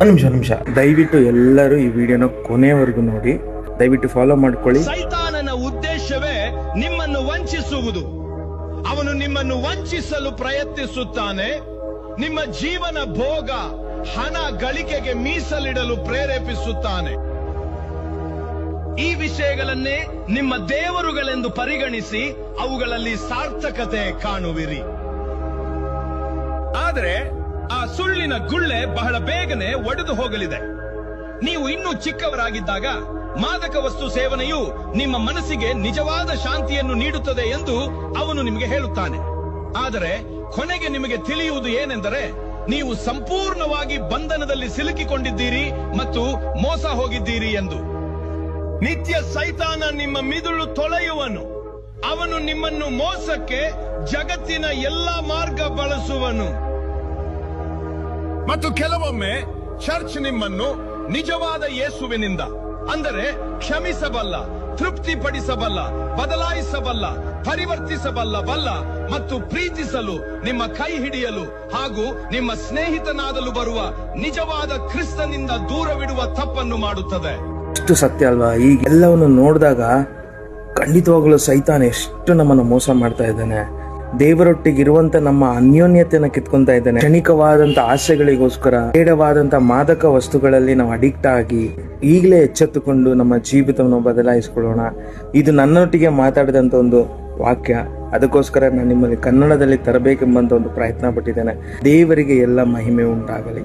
ನಿಮಿಷ ದಯವಿಟ್ಟು ಎಲ್ಲರೂ ಈ ವಿಡಿಯೋನ ಕೊನೆಯವರೆಗೂ ನೋಡಿ, ದಯವಿಟ್ಟು ಫಾಲೋ ಮಾಡ್ಕೊಳ್ಳಿ. ಸೈತಾನನ ಉದ್ದೇಶವೇ ನಿಮ್ಮನ್ನು ವಂಚಿಸುವುದು. ಅವನು ನಿಮ್ಮನ್ನು ವಂಚಿಸಲು ಪ್ರಯತ್ನಿಸುತ್ತಾನೆ. ನಿಮ್ಮ ಜೀವನ ಭೋಗ, ಹಣ ಗಳಿಕೆಗೆ ಮೀಸಲಿಡಲು ಪ್ರೇರೇಪಿಸುತ್ತಾನೆ. ಈ ವಿಷಯಗಳನ್ನೇ ನಿಮ್ಮ ದೇವರುಗಳೆಂದು ಪರಿಗಣಿಸಿ ಅವುಗಳಲ್ಲಿ ಸಾರ್ಥಕತೆ ಕಾಣುವಿರಿ. ಆದರೆ ಆ ಸುಳ್ಳಿನ ಗುಳ್ಳೆ ಬಹಳ ಬೇಗನೆ ಒಡೆದು ಹೋಗಲಿದೆ. ನೀವು ಇನ್ನೂ ಚಿಕ್ಕವರಾಗಿದ್ದಾಗ ಮಾದಕ ವಸ್ತು ಸೇವನೆಯು ನಿಮ್ಮ ಮನಸ್ಸಿಗೆ ನಿಜವಾದ ಶಾಂತಿಯನ್ನು ನೀಡುತ್ತದೆ ಎಂದು ಅವನು ನಿಮಗೆ ಹೇಳುತ್ತಾನೆ. ಆದರೆ ಕೊನೆಗೆ ನಿಮಗೆ ತಿಳಿಯುವುದು ಏನೆಂದರೆ, ನೀವು ಸಂಪೂರ್ಣವಾಗಿ ಬಂಧನದಲ್ಲಿ ಸಿಲುಕಿಕೊಂಡಿದ್ದೀರಿ ಮತ್ತು ಮೋಸ ಹೋಗಿದ್ದೀರಿ ಎಂದು. ನಿತ್ಯ ಸೈತಾನ ನಿಮ್ಮ ಮಿದುಳು ತೊಳೆಯುವನು. ಅವನು ನಿಮ್ಮನ್ನು ಮೋಸಕ್ಕೆ ಜಗತ್ತಿನ ಎಲ್ಲಾ ಮಾರ್ಗ ಬಳಸುವನು. ಮತ್ತು ಕೆಲವೊಮ್ಮೆ ಚರ್ಚ್ ನಿಮ್ಮನ್ನು ನಿಜವಾದ ಯೇಸುವಿನಿಂದ, ಅಂದರೆ ಕ್ಷಮಿಸಬಲ್ಲ, ತೃಪ್ತಿಪಡಿಸಬಲ್ಲ, ಬದಲಾಯಿಸಬಲ್ಲ, ಪರಿವರ್ತಿಸಬಲ್ಲ ಮತ್ತು ಪ್ರೀತಿಸಲು, ನಿಮ್ಮ ಕೈ ಹಿಡಿಯಲು ಹಾಗೂ ನಿಮ್ಮ ಸ್ನೇಹಿತನಾದಲು ಬರುವ ನಿಜವಾದ ಕ್ರಿಸ್ತನಿಂದ ದೂರವಿಡುವ ತಪ್ಪನ್ನು ಮಾಡುತ್ತದೆ. ಎಷ್ಟು ಸತ್ಯ ಅಲ್ವಾ? ಈಗ ಎಲ್ಲವನ್ನು ನೋಡಿದಾಗ ಖಂಡಿತವಾಗಲೂ ಸೈತಾನ ಎಷ್ಟು ನಮ್ಮನ್ನು ಮೋಸ ಮಾಡ್ತಾ ಇದ್ದಾನೆ. ದೇವರೊಟ್ಟಿಗೆ ಇರುವಂತ ನಮ್ಮ ಅನ್ಯೋನ್ಯತೆಯನ್ನು ಕಿತ್ಕೊಂತಾ ಇದ್ದಾನೆ. ಕ್ಷಣಿಕವಾದಂತ ಆಸೆಗಳಿಗೋಸ್ಕರ ಬೇಡವಾದಂತ ಮಾದಕ ವಸ್ತುಗಳಲ್ಲಿ ನಾವು ಅಡಿಕ್ಟ್ ಆಗಿ ಈಗಲೇ ಎಚ್ಚೆತ್ತುಕೊಂಡು ನಮ್ಮ ಜೀವಿತವನ್ನು ಬದಲಾಯಿಸಿಕೊಳ್ಳೋಣ. ಇದು ನನ್ನೊಟ್ಟಿಗೆ ಮಾತಾಡಿದಂತ ಒಂದು ವಾಕ್ಯ. ಅದಕ್ಕೋಸ್ಕರ ನಾನು ನಿಮ್ಮಲ್ಲಿ ಕನ್ನಡದಲ್ಲಿ ತರಬೇಕೆಂಬಂತ ಒಂದು ಪ್ರಯತ್ನ ಪಟ್ಟಿದ್ದೇನೆ. ದೇವರಿಗೆ ಎಲ್ಲ ಮಹಿಮೆ ಉಂಟಾಗಲಿ.